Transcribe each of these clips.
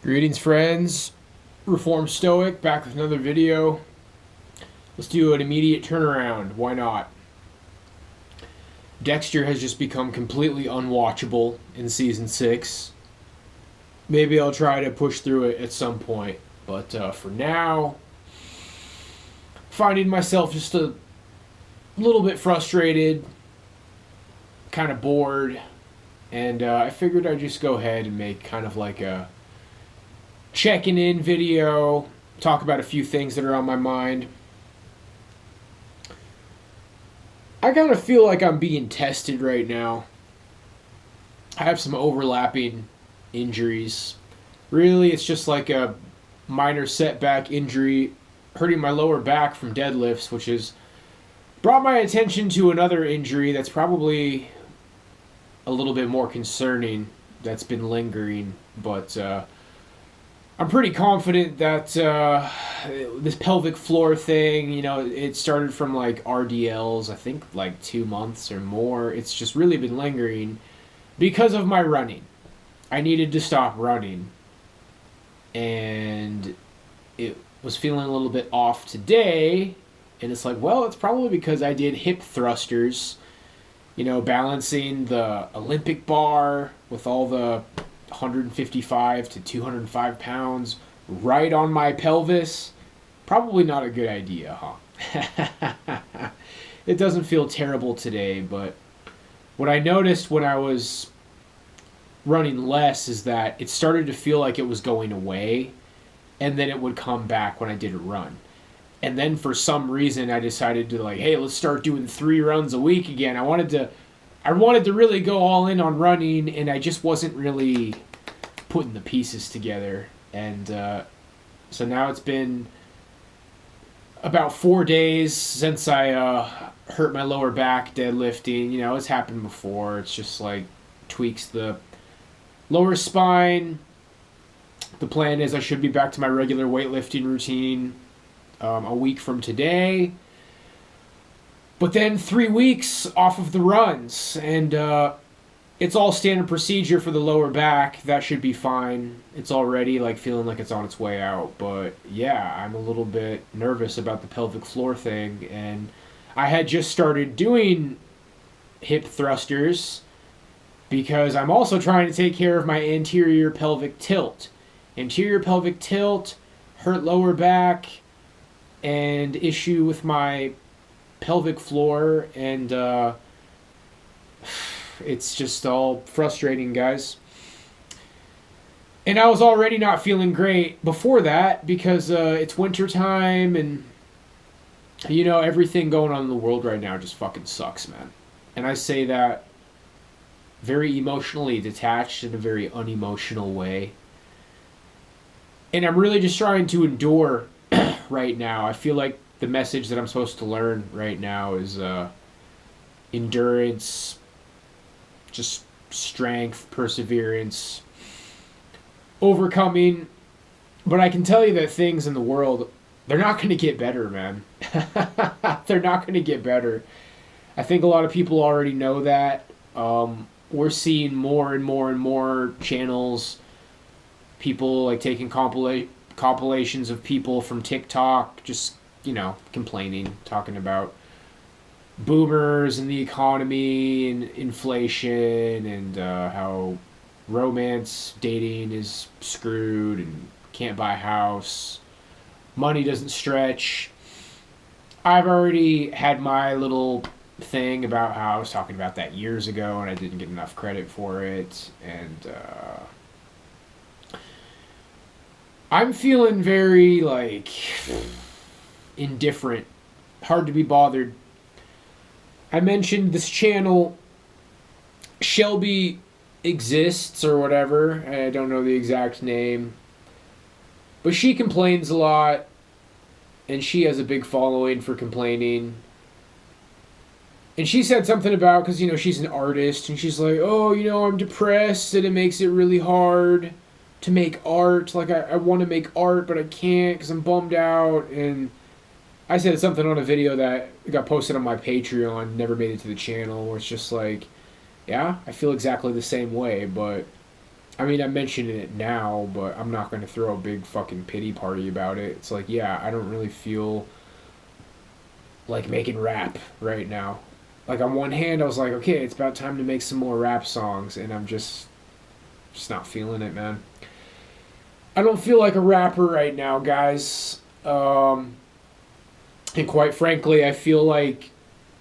Greetings, friends. Reformed Stoic, back with another video. Let's do an immediate turnaround. Why not? Dexter has just become completely unwatchable in Season 6. Maybe I'll try to push through it at some point. But for now, finding myself just a little bit frustrated, kind of bored, and I figured I'd just go ahead and make kind of like a checking in video, talk about a few things that are on my mind. I kind of feel like I'm being tested right now. I have some overlapping injuries. Really, it's just like a minor setback injury hurting my lower back from deadlifts, which has brought my attention to another injury that's probably a little bit more concerning that's been lingering, but I'm pretty confident that this pelvic floor thing, it started from like RDLs, I think like 2 months or more. It's just really been lingering because of my running. I needed to stop running, and it was feeling a little bit off today, and it's like, well, it's probably because I did hip thrusters, balancing the Olympic bar with all the 155 to 205 pounds right on my pelvis. Probably not a good idea, huh? It doesn't feel terrible today, but what I noticed when I was running less is that it started to feel like it was going away, and then it would come back when I didn't run. And then for some reason I decided to hey, let's start doing 3 runs a week again. I wanted to really go all in on running, and I just wasn't really putting the pieces together. And so now it's been about 4 days since I hurt my lower back deadlifting. It's happened before. It's just like tweaks the lower spine. The plan is I should be back to my regular weightlifting routine a week from today. But then 3 weeks off of the runs, and it's all standard procedure for the lower back. That should be fine. It's already feeling like it's on its way out. But yeah, I'm a little bit nervous about the pelvic floor thing, and I had just started doing hip thrusters because I'm also trying to take care of my anterior pelvic tilt. Anterior pelvic tilt, hurt lower back, and issue with my pelvic floor, and it's just all frustrating, guys. And I was already not feeling great before that because it's winter time, and everything going on in the world right now just fucking sucks, man. And I say that very emotionally detached in a very unemotional way. And I'm really just trying to endure right now. I feel like the message that I'm supposed to learn right now is endurance, just strength, perseverance, overcoming. But I can tell you that things in the world, they're not going to get better, man. They're not going to get better. I think a lot of people already know that. We're seeing more and more and more channels, people taking compilations of people from TikTok just complaining, talking about boomers and the economy and inflation, and how romance dating is screwed and can't buy a house. Money doesn't stretch. I've already had my little thing about how I was talking about that years ago and I didn't get enough credit for it, and I'm feeling very indifferent, hard to be bothered. I mentioned this channel, Shelby Exists or whatever. I don't know the exact name. But she complains a lot, and she has a big following for complaining. And she said something about, because, she's an artist, and she's like, oh, I'm depressed, and it makes it really hard to make art. I want to make art, but I can't because I'm bummed out. And I said something on a video that got posted on my Patreon, never made it to the channel, where it's just yeah, I feel exactly the same way, but I mean, I'm mentioning it now, but I'm not going to throw a big fucking pity party about it. It's like, yeah, I don't really feel like making rap right now. Like, on one hand, I was like, okay, it's about time to make some more rap songs, and I'm just not feeling it, man. I don't feel like a rapper right now, guys. And quite frankly, I feel like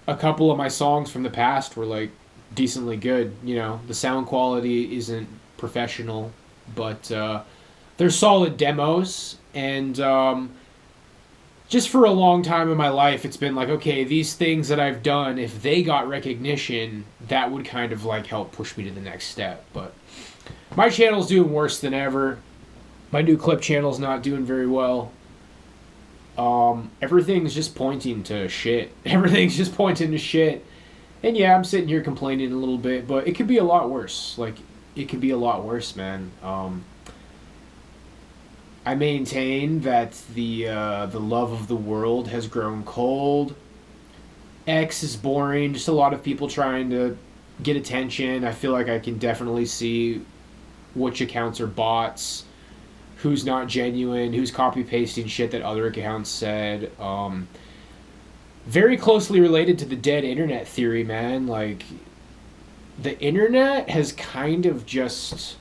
a couple of my songs from the past were like decently good. You know, the sound quality isn't professional, but they're solid demos. And just for a long time in my life, it's been like, okay, these things that I've done, if they got recognition, that would kind of like help push me to the next step. But my channel's doing worse than ever. My new clip channel's not doing very well. Everything's just pointing to shit. Everything's just pointing to shit. And yeah, I'm sitting here complaining a little bit, but it could be a lot worse. Like, it could be a lot worse, man. I maintain that the love of the world has grown cold. X is boring. Just a lot of people trying to get attention. I feel like I can definitely see which accounts are bots, who's not genuine, who's copy pasting shit that other accounts said. Very closely related to the dead internet theory, man. Like, the internet has kind of just,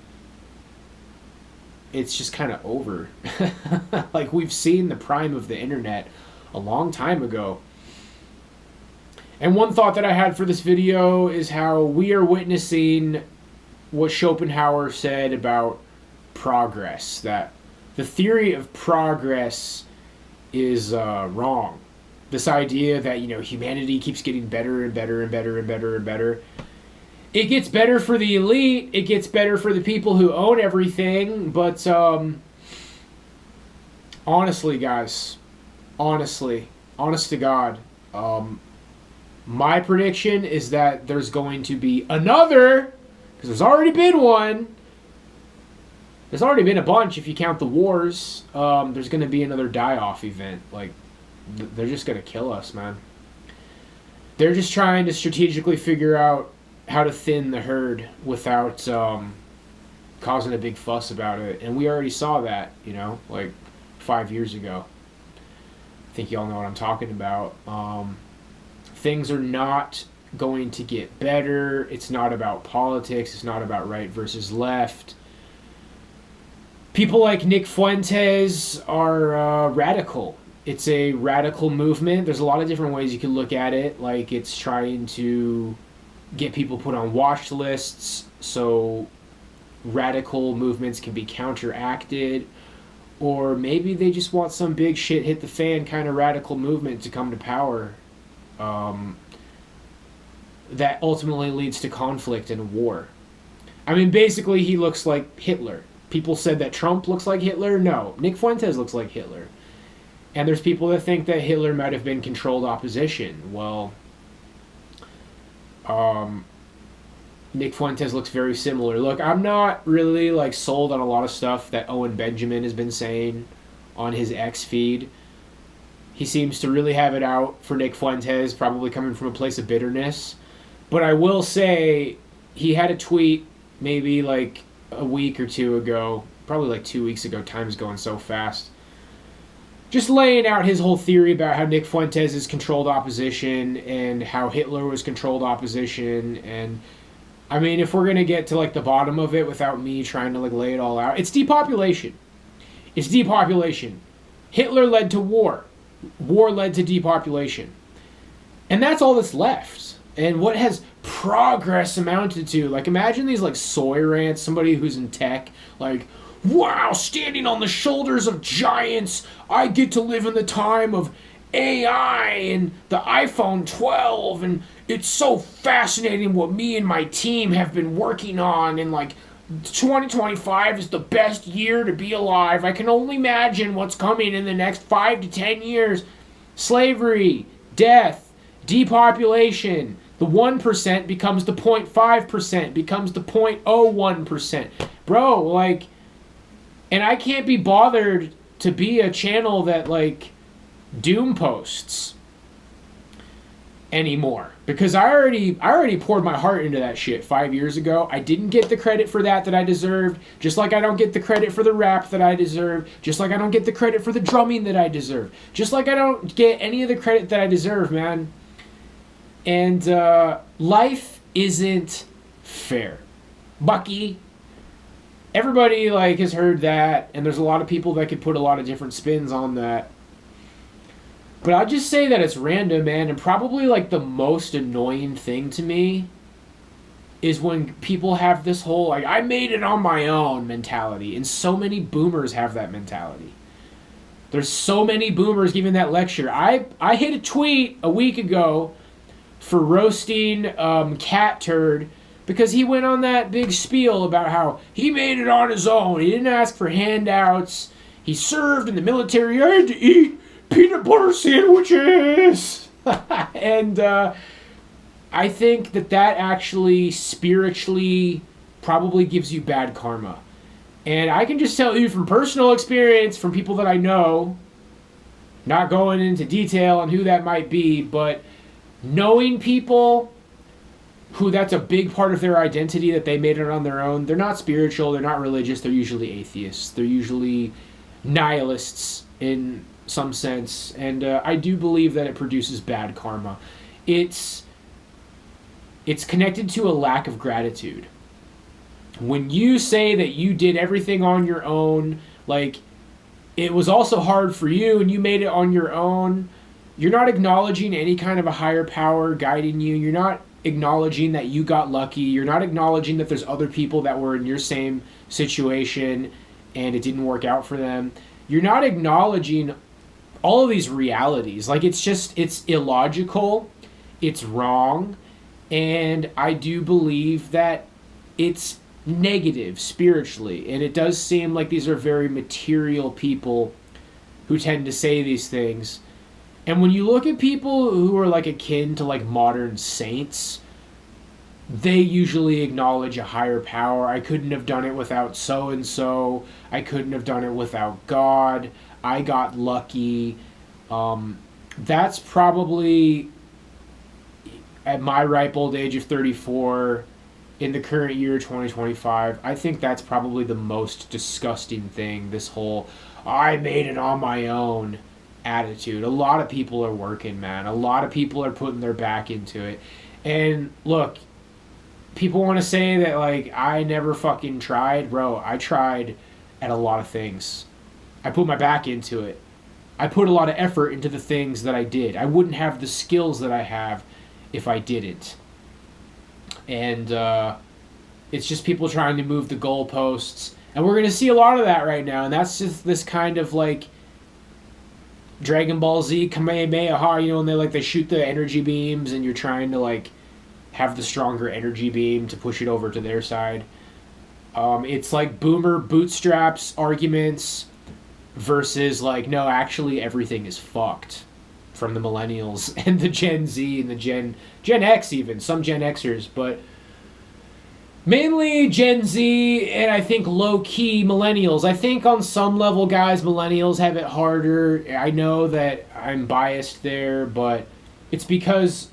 it's just kind of over. Like, we've seen the prime of the internet a long time ago. And one thought that I had for this video is how we are witnessing what Schopenhauer said about progress, that the theory of progress is wrong. This idea that, you know, humanity keeps getting better and better and better and better and better. It gets better for the elite, it gets better for the people who own everything, but honestly, guys, honest to God, my prediction is that there's going to be another, because there's already been one. There's already been a bunch if you count the wars. There's going to be another die-off event. Like, they're just going to kill us, man. They're just trying to strategically figure out how to thin the herd without causing a big fuss about it. And we already saw that, you know, like 5 years ago. I think y'all know what I'm talking about. Things are not going to get better. It's not about politics. It's not about right versus left. People like Nick Fuentes are radical. It's a radical movement. There's a lot of different ways you can look at it. Like, it's trying to get people put on watch lists so radical movements can be counteracted. Or maybe they just want some big shit hit the fan kind of radical movement to come to power. That ultimately leads to conflict and war. I mean, basically, he looks like Hitler. People said that Trump looks like Hitler. No, Nick Fuentes looks like Hitler. And there's people that think that Hitler might have been controlled opposition. Well, Nick Fuentes looks very similar. Look, I'm not really like sold on a lot of stuff that Owen Benjamin has been saying on his X feed. He seems to really have it out for Nick Fuentes, probably coming from a place of bitterness. But I will say, he had a tweet maybe like a week or two ago, probably like 2 weeks ago, time's going so fast, just laying out his whole theory about how Nick Fuentes is controlled opposition and how Hitler was controlled opposition. And I mean, if we're going to get to like the bottom of it without me trying to like lay it all out, it's depopulation. It's depopulation. Hitler led to war. War led to depopulation. And that's all that's left. And what has progress amounted to? Like, imagine these like soy rants, somebody who's in tech, like, wow, standing on the shoulders of giants, I get to live in the time of AI and the iPhone 12, and it's so fascinating what me and my team have been working on, and like 2025 is the best year to be alive. I can only imagine what's coming in the next 5 to 10 years. Slavery, death, depopulation. The 1% becomes the 0.5%, becomes the 0.01%. Bro, like, and I can't be bothered to be a channel that, like, doom posts. anymore, because I already poured my heart into that shit 5 years ago. I didn't get the credit for that I deserved, just like I don't get the credit for the rap that I deserve, just like I don't get the credit for the drumming that I deserve, just like I don't get any of the credit that I deserve, man. And life isn't fair, Bucky. Everybody like has heard that, and there's a lot of people that could put a lot of different spins on that. But I'll just say that it's random, man, and probably like the most annoying thing to me is when people have this whole like I made it on my own mentality, and so many boomers have that mentality. There's so many boomers giving that lecture. I hit a tweet a week ago for roasting Cat Turd because he went on that big spiel about how he made it on his own. He didn't ask for handouts. He served in the military. I had to eat peanut butter sandwiches. And I think that actually spiritually probably gives you bad karma. And I can just tell you from personal experience, from people that I know, not going into detail on who that might be, but knowing people who that's a big part of their identity, that they made it on their own. They're not spiritual, they're not religious, they're usually atheists. They're usually nihilists in some sense. And I do believe that it produces bad karma. It's connected to a lack of gratitude. When you say that you did everything on your own, like it was also hard for you and you made it on your own, you're not acknowledging any kind of a higher power guiding you. You're not acknowledging that you got lucky. You're not acknowledging that there's other people that were in your same situation and it didn't work out for them. You're not acknowledging all of these realities. Like it's illogical, it's wrong, and I do believe that it's negative spiritually. And it does seem like these are very material people who tend to say these things. And when you look at people who are like akin to like modern saints, they usually acknowledge a higher power. I couldn't have done it without so and so. I couldn't have done it without God. I got lucky. That's probably, at my ripe old age of 34, in the current year 2025, I think that's probably the most disgusting thing. This whole I made it on my own attitude. A lot of people are working, man. A lot of people are putting their back into it. And look, people want to say that like I never fucking tried. Bro, I tried at a lot of things. I put my back into it. I put a lot of effort into the things that I did. I wouldn't have the skills that I have if I didn't. And it's just people trying to move the goalposts. And we're going to see a lot of that right now. And that's just this kind of like Dragon Ball Z Kamehameha, you know, and they shoot the energy beams and you're trying to like have the stronger energy beam to push it over to their side. It's like boomer bootstraps arguments versus like, no, actually everything is fucked, from the millennials and the Gen Z and the Gen X, even some Gen Xers, but mainly Gen Z, and I think low-key millennials. I think on some level, guys, millennials have it harder. I know that I'm biased there, but it's because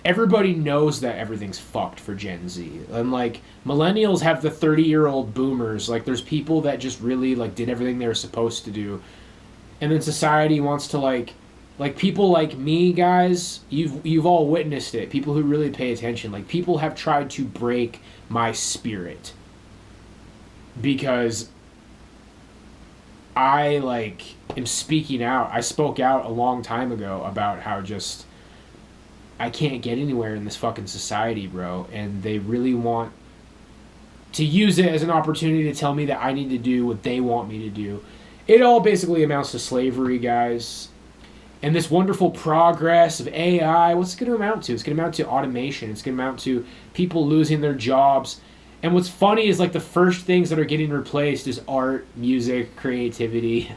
everybody knows that everything's fucked for Gen Z. And, like, millennials have the 30-year-old boomers. Like, there's people that just really, like, did everything they were supposed to do. And then society wants to, like people like me, guys, you've all witnessed it. People who really pay attention. Like, people have tried to break my spirit because I like am speaking out. I spoke out a long time ago about how just I can't get anywhere in this fucking society, bro, and they really want to use it as an opportunity to tell me that I need to do what they want me to do. It all basically amounts to slavery, guys. And this wonderful progress of AI, what's it going to amount to? It's going to amount to automation. It's going to amount to people losing their jobs. And what's funny is like the first things that are getting replaced is art, music, creativity.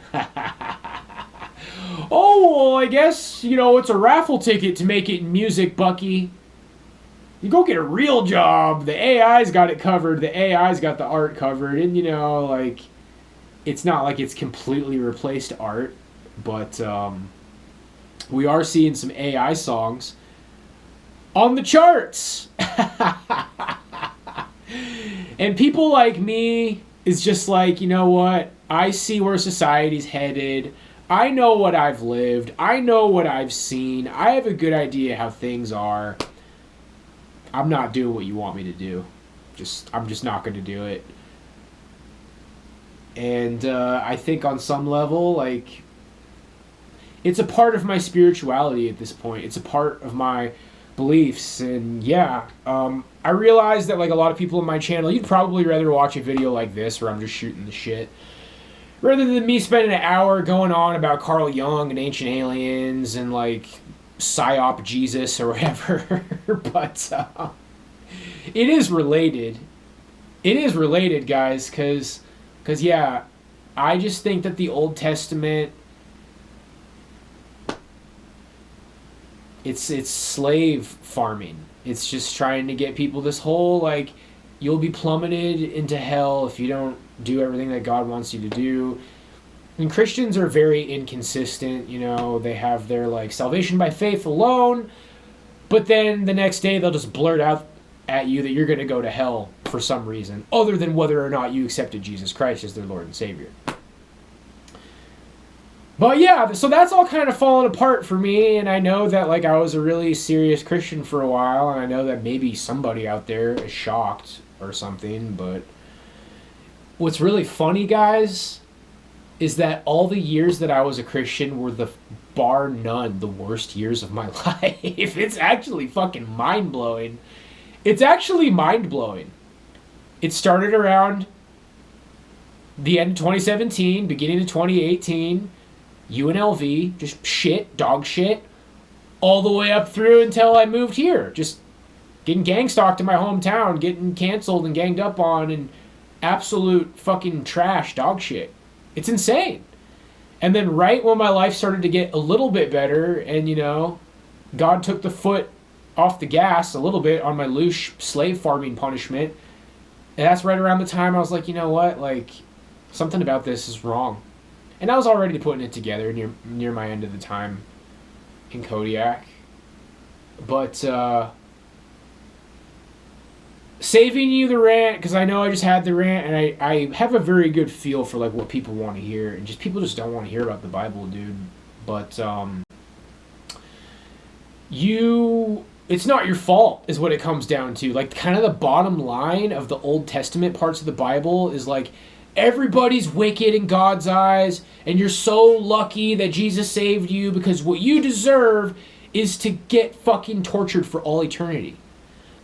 Oh, well, I guess, you know, it's a raffle ticket to make it in music, Bucky. You go get a real job. The AI's got it covered. The AI's got the art covered. And, you know, like, it's not like it's completely replaced art. But, we are seeing some AI songs on the charts. And people like me is just like, you know what? I see where society's headed. I know what I've lived. I know what I've seen. I have a good idea how things are. I'm not doing what you want me to do. I'm just not going to do it. And I think on some level, like, it's a part of my spirituality at this point. It's a part of my beliefs. And yeah, I realize that, like, a lot of people on my channel, you'd probably rather watch a video like this where I'm just shooting the shit, rather than me spending an hour going on about Carl Jung and ancient aliens and, like, psyop Jesus or whatever. But it is related. It is related, guys, because yeah, I just think that the Old Testament, it's slave farming. It's just trying to get people this whole, like, you'll be plummeted into hell if you don't do everything that God wants you to do. And Christians are very inconsistent, you know, they have their, like, salvation by faith alone, but then the next day they'll just blurt out at you that you're going to go to hell for some reason, other than whether or not you accepted Jesus Christ as their Lord and Savior. But yeah, so that's all kind of fallen apart for me, and I know that, like, I was a really serious Christian for a while, and I know that maybe somebody out there is shocked or something, but what's really funny, guys, is that all the years that I was a Christian were bar none, the worst years of my life. It's actually fucking mind-blowing. It's actually mind-blowing. It started around the end of 2017, beginning of 2018, UNLV, just shit, dog shit, all the way up through until I moved here. Just getting gang stalked in my hometown, getting canceled and ganged up on, and absolute fucking trash, dog shit. It's insane. And then right when my life started to get a little bit better, and, you know, God took the foot off the gas a little bit on my loose slave farming punishment, and that's right around the time I was like, you know what, like, something about this is wrong. And I was already putting it together near my end of the time in Kodiak. But saving you the rant, because I know I just had the rant, and I have a very good feel for, like, what people want to hear, and just people just don't want to hear about the Bible, dude. But it's not your fault is what it comes down to. Like, kind of the bottom line of the Old Testament parts of the Bible is, like, everybody's wicked in God's eyes, and you're so lucky that Jesus saved you, because what you deserve is to get fucking tortured for all eternity.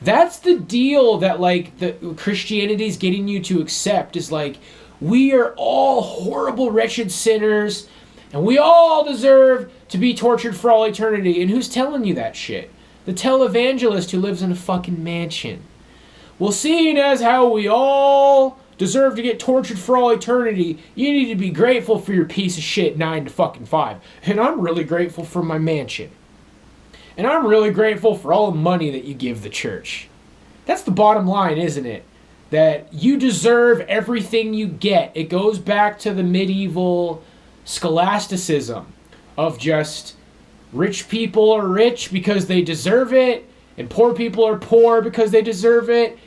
That's the deal that, like, the Christianity's getting you to accept, is like, we are all horrible, wretched sinners, and we all deserve to be tortured for all eternity. And who's telling you that shit? The televangelist who lives in a fucking mansion. Well, seeing as how we all deserve to get tortured for all eternity, you need to be grateful for your piece of shit 9 to fucking 5. And I'm really grateful for my mansion. And I'm really grateful for all the money that you give the church. That's the bottom line, isn't it? That you deserve everything you get. It goes back to the medieval scholasticism of just rich people are rich because they deserve it, and poor people are poor because they deserve it.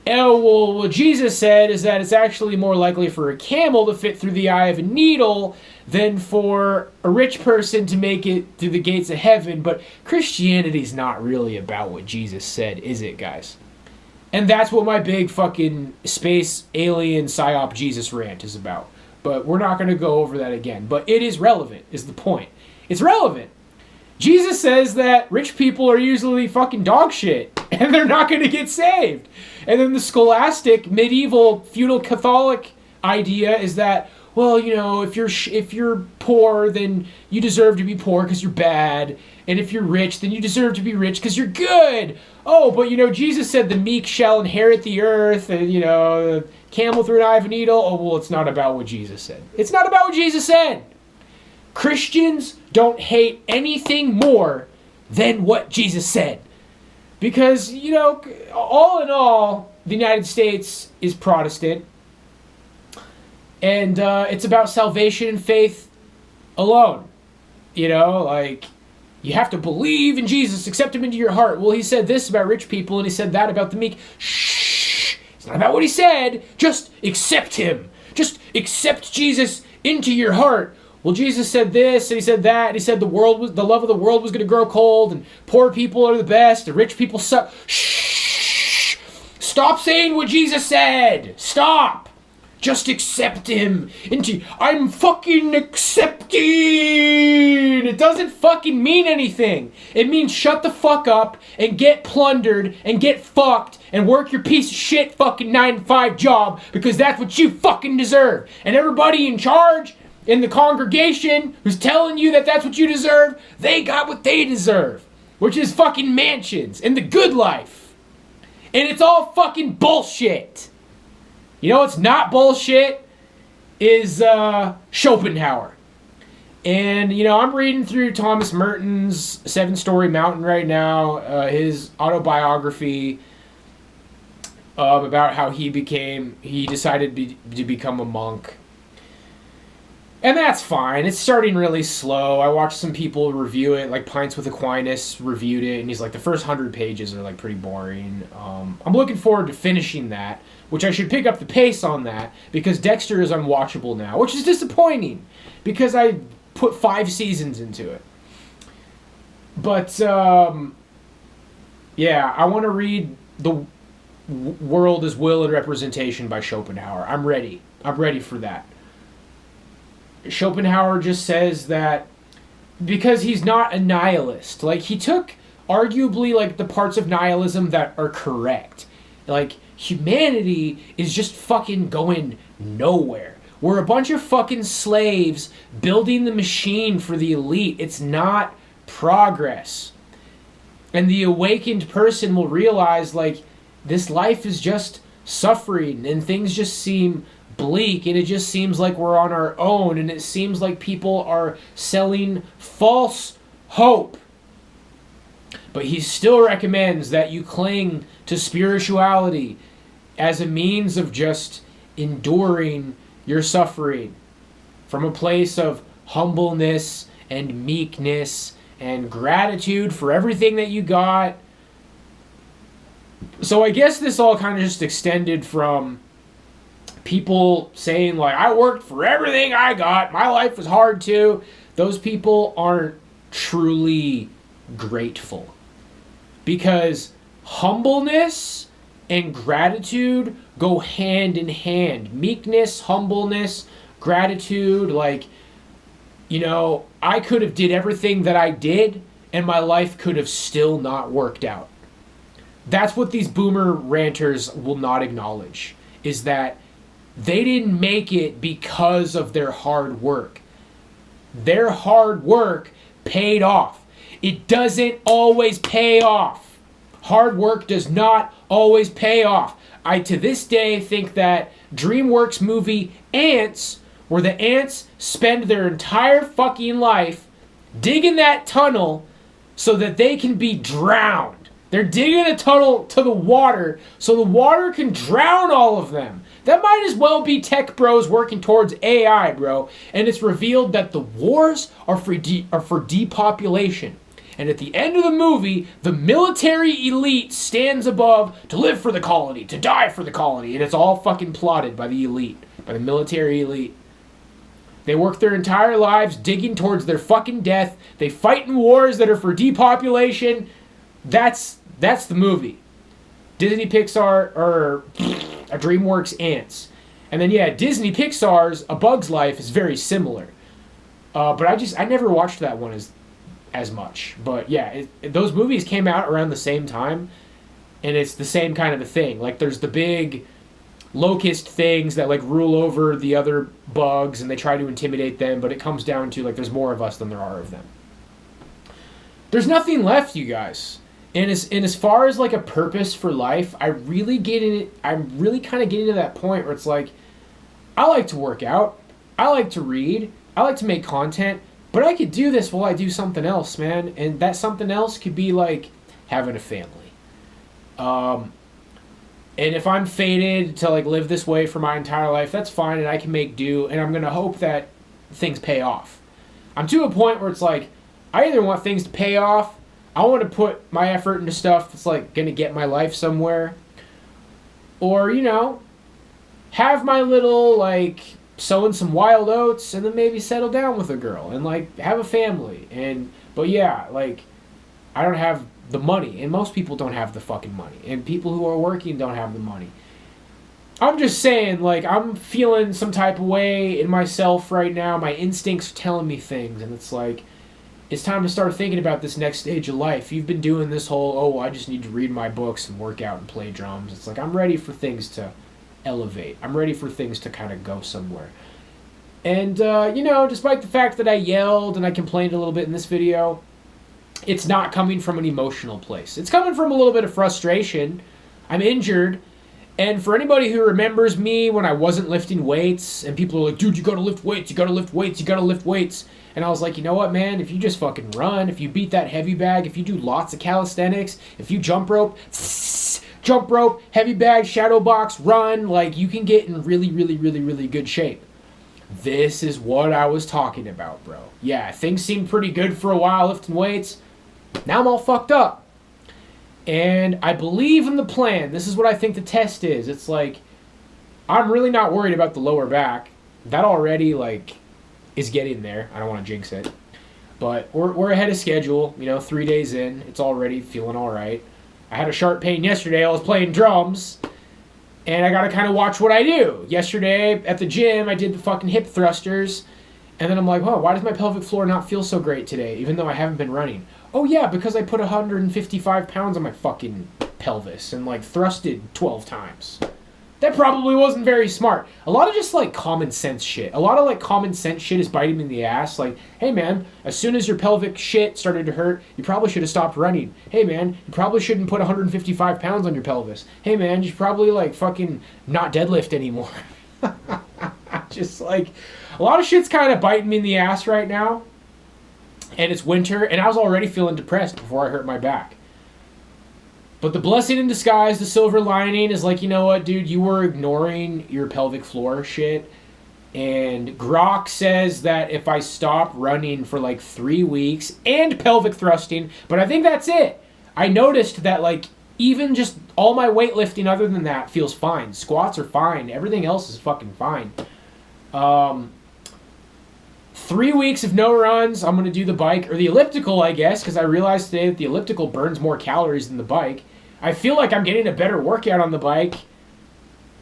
Oh, well, what Jesus said is that it's actually more likely for a camel to fit through the eye of a needle than for a rich person to make it through the gates of heaven. But Christianity's not really about what Jesus said, is it, guys? And that's what my big fucking space alien psyop Jesus rant is about. But we're not going to go over that again. But it is relevant, is the point. It's relevant. Jesus says that rich people are usually fucking dog shit, and they're not going to get saved. And then the scholastic, medieval, feudal Catholic idea is that, well, you know, if you're poor, then you deserve to be poor because you're bad. And if you're rich, then you deserve to be rich because you're good. Oh, but, you know, Jesus said the meek shall inherit the earth, and, you know, camel through an eye of a needle. Oh, well, it's not about what Jesus said. It's not about what Jesus said. Christians don't hate anything more than what Jesus said. Because, you know, all in all, the United States is Protestant. And it's about salvation and faith alone. You know, like, You have to believe in Jesus, accept him into your heart. Well, he said this about rich people, and he said that about the meek. Shh! It's not about what he said. Just accept him. Just accept Jesus into your heart. Well, Jesus said this, and he said that, and he said the love of the world was going to grow cold, and poor people are the best, and rich people suck. Shh! Stop saying what Jesus said. Stop. Just accept him into... I'm fucking accepting! It doesn't fucking mean anything. It means shut the fuck up and get plundered and get fucked and work your piece of shit fucking 9-to-5 job because that's what you fucking deserve. And everybody in charge in the congregation who's telling you that that's what you deserve, they got what they deserve. Which is fucking mansions and the good life. And it's all fucking bullshit. You know what's not bullshit is Schopenhauer. And, you know, I'm reading through Thomas Merton's 7-Story Mountain right now, his autobiography about how he decided to become a monk. And that's fine. It's starting really slow. I watched some people review it, like Pints with Aquinas reviewed it, and he's like, the first 100 pages are like pretty boring. I'm looking forward to finishing that, which I should pick up the pace on that, because Dexter is unwatchable now, which is disappointing, because I put 5 seasons into it. But, yeah, I want to read The World as Will and Representation by Schopenhauer. I'm ready. I'm ready for that. Schopenhauer just says that because he's not a nihilist, like he took arguably like the parts of nihilism that are correct. Like humanity is just fucking going nowhere. We're a bunch of fucking slaves building the machine for the elite. It's not progress. And the awakened person will realize like this life is just suffering and things just seem bleak, and it just seems like we're on our own, and it seems like people are selling false hope. But he still recommends that you cling to spirituality as a means of just enduring your suffering from a place of humbleness and meekness and gratitude for everything that you got. So I guess this all kind of just extended from people saying like, I worked for everything I got, my life was hard too. Those people aren't truly grateful, because humbleness and gratitude go hand in hand. Meekness, humbleness, gratitude. Like, you know, I could have did everything that I did and my life could have still not worked out. That's what these boomer ranters will not acknowledge, is that they didn't make it because of their hard work. Their hard work paid off. It doesn't always pay off. Hard work does not always pay off. I, to this day, think that DreamWorks movie Ants, where the ants spend their entire fucking life digging that tunnel so that they can be drowned. They're digging a tunnel to the water so the water can drown all of them. That might as well be tech bros working towards AI, bro. And it's revealed that the wars are for depopulation. And at the end of the movie, the military elite stands above to live for the colony, to die for the colony. And it's all fucking plotted by the elite, by the military elite. They work their entire lives digging towards their fucking death. They fight in wars that are for depopulation. That's the movie. Disney Pixar, or DreamWorks Ants. And then, yeah, Disney Pixar's A Bug's Life is very similar. But I never watched that one as much. But yeah, those movies came out around the same time, and it's the same kind of a thing. Like, there's the big locust things that like rule over the other bugs, and they try to intimidate them, but it comes down to like there's more of us than there are of them. There's nothing left, you guys. And as far as like a purpose for life, I'm really kind of getting to that point where it's like, I like to work out, I like to read, I like to make content, but I could do this while I do something else, man. And that something else could be like having a family. And if I'm fated to like live this way for my entire life, that's fine, and I can make do, and I'm gonna hope that things pay off. I'm to a point where it's like, I either want things to pay off, I want to put my effort into stuff that's like going to get my life somewhere, or, you know, have my little, like, sowing some wild oats and then maybe settle down with a girl and, like, have a family. But yeah, like, I don't have the money, and most people don't have the fucking money, and people who are working don't have the money. I'm just saying, like, I'm feeling some type of way in myself right now. My instincts are telling me things, and it's like, it's time to start thinking about this next stage of life. You've been doing this whole, oh, I just need to read my books and work out and play drums. It's like, I'm ready for things to elevate. I'm ready for things to kind of go somewhere. And, you know, despite the fact that I yelled and I complained a little bit in this video, it's not coming from an emotional place. It's coming from a little bit of frustration. I'm injured. And for anybody who remembers me when I wasn't lifting weights, and people are like, dude, you gotta lift weights, you gotta lift weights, you gotta lift weights. And I was like, you know what, man? If you just fucking run, if you beat that heavy bag, if you do lots of calisthenics, if you jump rope, heavy bag, shadow box, run, like, you can get in really, really, really, really good shape. This is what I was talking about, bro. Yeah, things seemed pretty good for a while lifting weights. Now I'm all fucked up. And I believe in the plan. This is what I think the test is. It's like, I'm really not worried about the lower back. That already, like, is getting there. I don't want to jinx it. But we're ahead of schedule. You know, 3 days in. It's already feeling all right. I had a sharp pain yesterday. I was playing drums. And I got to kind of watch what I do. Yesterday at the gym, I did the fucking hip thrusters. And then I'm like, oh, why does my pelvic floor not feel so great today, even though I haven't been running? Oh, yeah, because I put 155 pounds on my fucking pelvis and, like, thrusted 12 times. That probably wasn't very smart. A lot of just, like, common sense shit. A lot of, like, common sense shit is biting me in the ass. Like, hey, man, as soon as your pelvic shit started to hurt, you probably should have stopped running. Hey, man, you probably shouldn't put 155 pounds on your pelvis. Hey, man, you should probably, like, fucking not deadlift anymore. Just, like, a lot of shit's kind of biting me in the ass right now. And it's winter, and I was already feeling depressed before I hurt my back. But the blessing in disguise, the silver lining, is like, you know what, dude, you were ignoring your pelvic floor shit. And Grok says that if I stop running for like 3 weeks and pelvic thrusting, but I think that's it. I noticed that, like, even just all my weightlifting other than that feels fine. Squats are fine. Everything else is fucking fine. 3 weeks of no runs. I'm going to do the bike, or the elliptical, I guess, because I realized today that the elliptical burns more calories than the bike. I feel like I'm getting a better workout on the bike,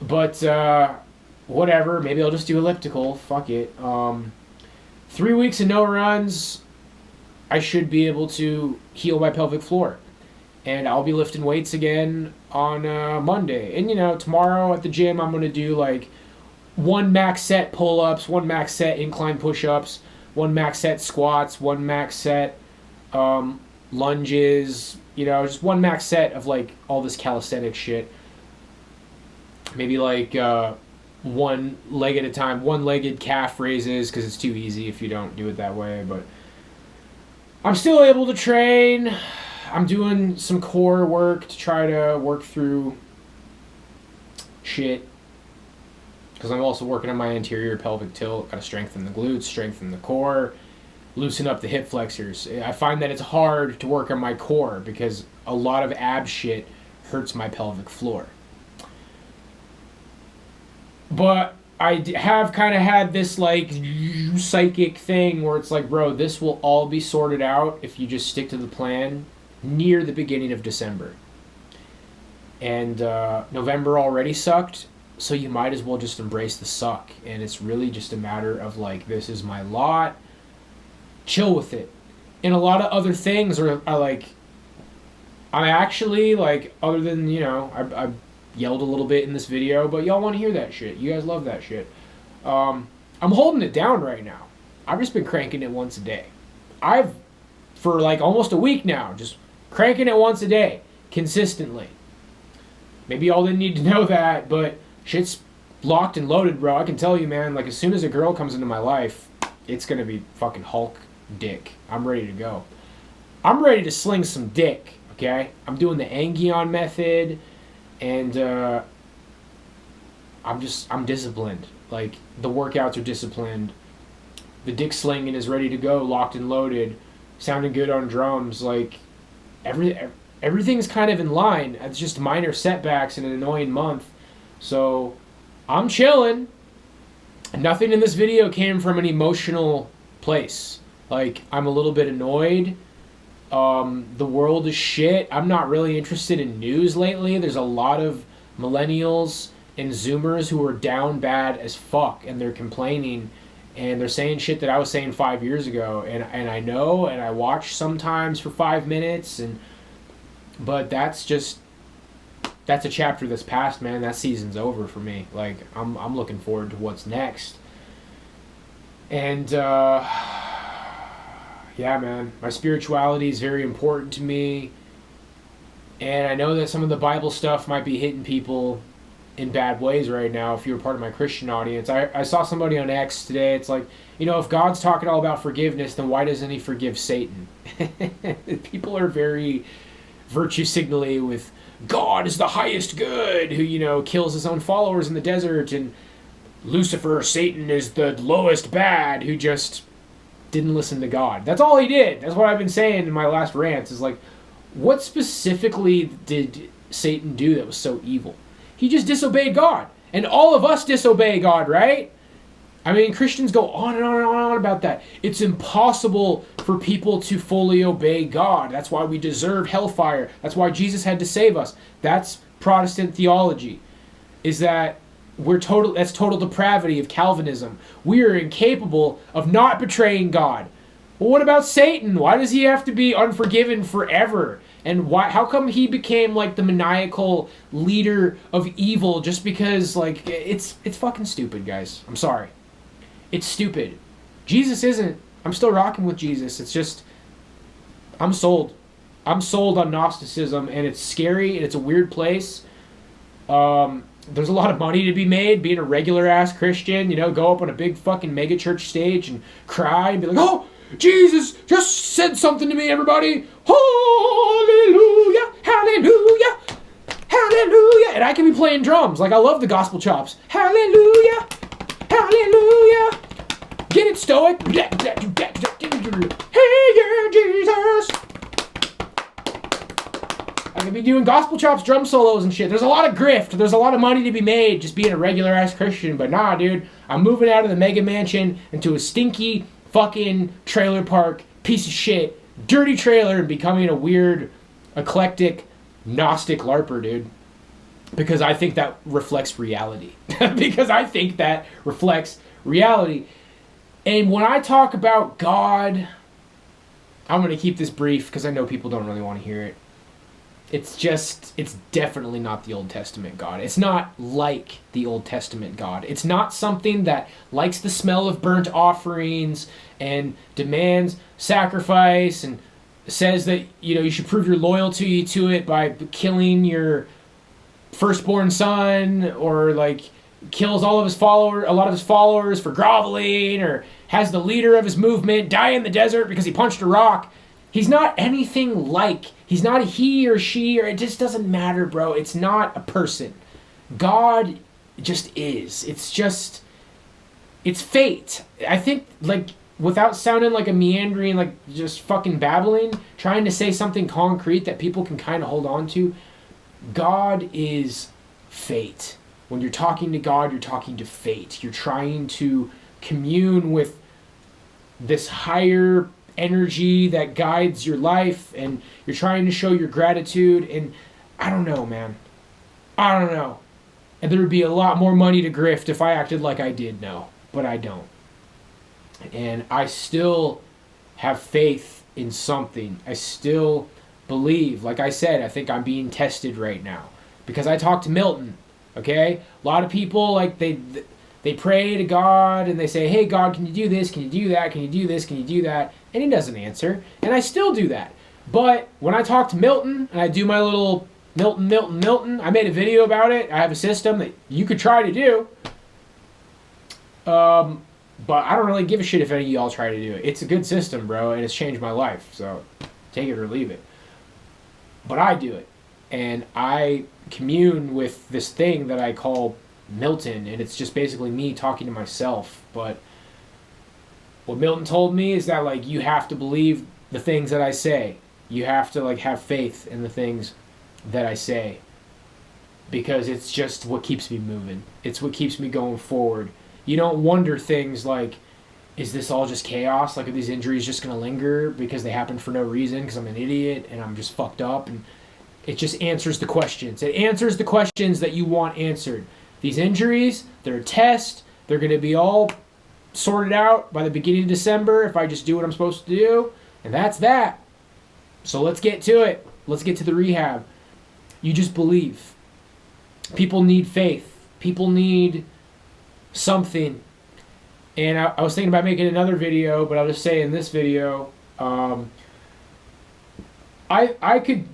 but whatever. Maybe I'll just do elliptical. Fuck it. 3 weeks of no runs, I should be able to heal my pelvic floor. And I'll be lifting weights again on Monday. And, you know, tomorrow at the gym, I'm going to do, like, 1 max set pull-ups, 1 max set incline push-ups, 1 max set squats, 1 max set lunges, you know, just 1 max set of, like, all this calisthenic shit. Maybe, like, 1 leg at a time, 1-legged calf raises, because it's too easy if you don't do it that way. But I'm still able to train. I'm doing some core work to try to work through shit. Because I'm also working on my anterior pelvic tilt. Got to strengthen the glutes, strengthen the core, loosen up the hip flexors. I find that it's hard to work on my core because a lot of ab shit hurts my pelvic floor. But I have kind of had this, like, psychic thing where it's like, bro, this will all be sorted out if you just stick to the plan near the beginning of December. And November already sucked. So you might as well just embrace the suck. And it's really just a matter of, like, this is my lot. Chill with it. And a lot of other things are like, I actually, like, other than, you know, I yelled a little bit in this video, but y'all want to hear that shit. You guys love that shit. I'm holding it down right now. I've just been cranking it once a day. For, like, almost a week now, just cranking it once a day. Consistently. Maybe y'all didn't need to know that, but shit's locked and loaded, bro. I can tell you, man, like, as soon as a girl comes into my life, it's gonna be fucking Hulk dick. I'm ready to go. I'm ready to sling some dick, okay? I'm doing the Angion method, and I'm disciplined. Like, the workouts are disciplined. The dick slinging is ready to go, locked and loaded. sounding good on drums. Like, everything's kind of in line. It's just minor setbacks in an annoying month. So I'm chilling. Nothing in this video came from an emotional place. Like, I'm a little bit annoyed. The world is shit. I'm not really interested in news lately. There's a lot of millennials and Zoomers who are down bad as fuck, and they're complaining, and they're saying shit that I was saying 5 years ago, and I know, and I watch sometimes for 5 minutes, but that's a chapter that's past, man. That season's over for me. Like, I'm looking forward to what's next. And yeah, man, my spirituality is very important to me, and I know that some of the Bible stuff might be hitting people in bad ways right now. If you're part of my Christian audience, I saw somebody on X today. It's like, if God's talking all about forgiveness, then why doesn't he forgive Satan? People are very virtue signally with God is the highest good, who kills his own followers in the desert, and Lucifer, Satan, is the lowest bad, who just didn't listen to God. That's all he did. That's what I've been saying in my last rants, is like, what specifically did Satan do that was so evil? He just disobeyed God. And all of us disobey God, right? I mean, Christians go on and on and on about that. It's impossible for people to fully obey God. That's why we deserve hellfire. That's why Jesus had to save us. That's Protestant theology. Is that that's total depravity of Calvinism. We are incapable of not betraying God. Well, what about Satan? Why does he have to be unforgiven forever? And how come he became like the maniacal leader of evil just because, like, it's fucking stupid, guys. I'm sorry. It's stupid. Jesus isn't. I'm still rocking with Jesus. It's just, I'm sold. I'm sold on Gnosticism, and it's scary, and it's a weird place. There's a lot of money to be made being a regular-ass Christian, go up on a big fucking megachurch stage and cry and be like, oh, Jesus just said something to me, everybody. Hallelujah, hallelujah, hallelujah. And I can be playing drums. Like, I love the gospel chops. Hallelujah, hallelujah. Get it, Stoic. Hey, yeah, Jesus. I could be doing gospel chops, drum solos and shit. There's a lot of grift. There's a lot of money to be made just being a regular-ass Christian. But nah, dude. I'm moving out of the mega mansion into a stinky fucking trailer park, piece of shit, dirty trailer, and becoming a weird, eclectic, Gnostic LARPer, dude. Because I think that reflects reality. Because I think that reflects reality. And when I talk about God, I'm going to keep this brief because I know people don't really want to hear it. It's definitely not the Old Testament God. It's not like the Old Testament God. It's not something that likes the smell of burnt offerings and demands sacrifice and says that, you should prove your loyalty to it by killing your firstborn son, or like kills a lot of his followers for groveling, or has the leader of his movement die in the desert because he punched a rock. He's not anything like. He's not a he or she, or it just doesn't matter, bro. It's not a person. God just is. It's fate. I think, like, without sounding like a meandering, like, just fucking babbling, trying to say something concrete that people can kind of hold on to, God is fate. When you're talking to God, you're talking to fate. You're trying to commune with this higher energy that guides your life, and you're trying to show your gratitude. And I don't know, man. I don't know. And there would be a lot more money to grift if I acted like I did know, but I don't. And I still have faith in something. I still believe. Like I said, I think I'm being tested right now because I talked to Milton. Okay, a lot of people, like, they pray to God and they say, hey, God, can you do this? Can you do that? Can you do this? Can you do that? And he doesn't answer. And I still do that. But when I talk to Milton and I do my little Milton, I made a video about it. I have a system that you could try to do. But I don't really give a shit if any of y'all try to do it. It's a good system, bro, and it's changed my life. So take it or leave it. But I do it. And I commune with this thing that I call Milton, and it's just basically me talking to myself. But what Milton told me is that, like, you have to believe the things that I say. You have to like have faith in the things that I say, because it's just what keeps me moving. It's what keeps me going forward. You don't wonder things like, is this all just chaos? Like, are these injuries just going to linger because they happen for no reason because I'm an idiot and I'm just fucked up? And it just answers the questions. It answers the questions that you want answered. These injuries, they're a test. They're going to be all sorted out by the beginning of December if I just do what I'm supposed to do. And that's that. So let's get to it. Let's get to the rehab. You just believe. People need faith. People need something. And I was thinking about making another video, but I'll just say in this video, I could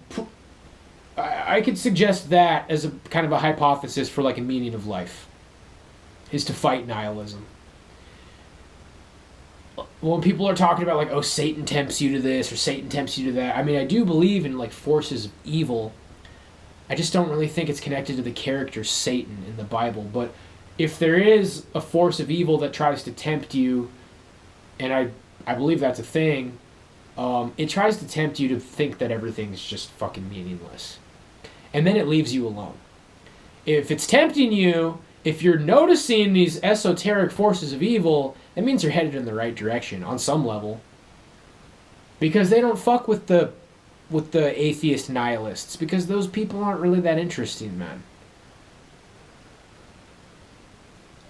suggest that as a kind of a hypothesis for like a meaning of life, is to fight nihilism. When people are talking about like, oh, Satan tempts you to this or Satan tempts you to that, I mean, I do believe in like forces of evil. I just don't really think it's connected to the character Satan in the Bible. But if there is a force of evil that tries to tempt you, and I believe that's a thing, it tries to tempt you to think that everything's just fucking meaningless. And then it leaves you alone. If it's tempting you, if you're noticing these esoteric forces of evil, that means you're headed in the right direction on some level. Because they don't fuck with the atheist nihilists, because those people aren't really that interesting, man.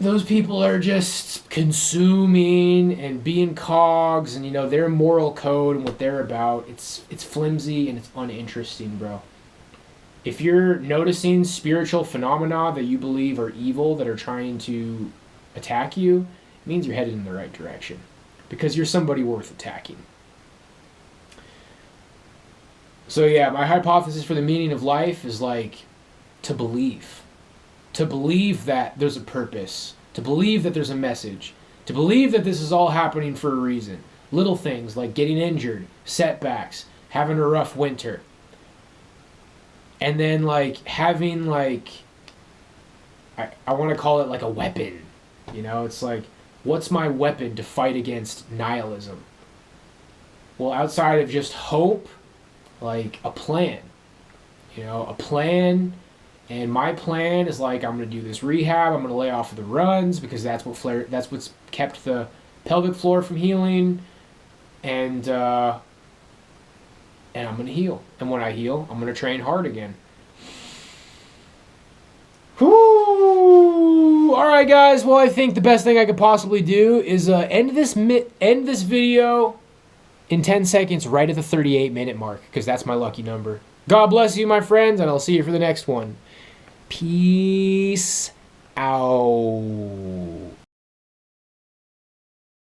Those people are just consuming and being cogs, and their moral code and what they're about, it's flimsy and it's uninteresting, bro. If you're noticing spiritual phenomena that you believe are evil, that are trying to attack you, it means you're headed in the right direction, because you're somebody worth attacking. So yeah, my hypothesis for the meaning of life is like to believe. To believe that there's a purpose. To believe that there's a message. To believe that this is all happening for a reason. Little things like getting injured, setbacks, having a rough winter. And then like having like, I want to call it like a weapon. It's like, what's my weapon to fight against nihilism? Well, outside of just hope, like a plan. A plan. And my plan is like, I'm going to do this rehab. I'm going to lay off of the runs because that's what's kept the pelvic floor from healing. And I'm going to heal. And when I heal, I'm going to train hard again. Whoo! All right, guys. Well, I think the best thing I could possibly do is end this video in 10 seconds right at the 38-minute mark, because that's my lucky number. God bless you, my friends, and I'll see you for the next one. Peace out.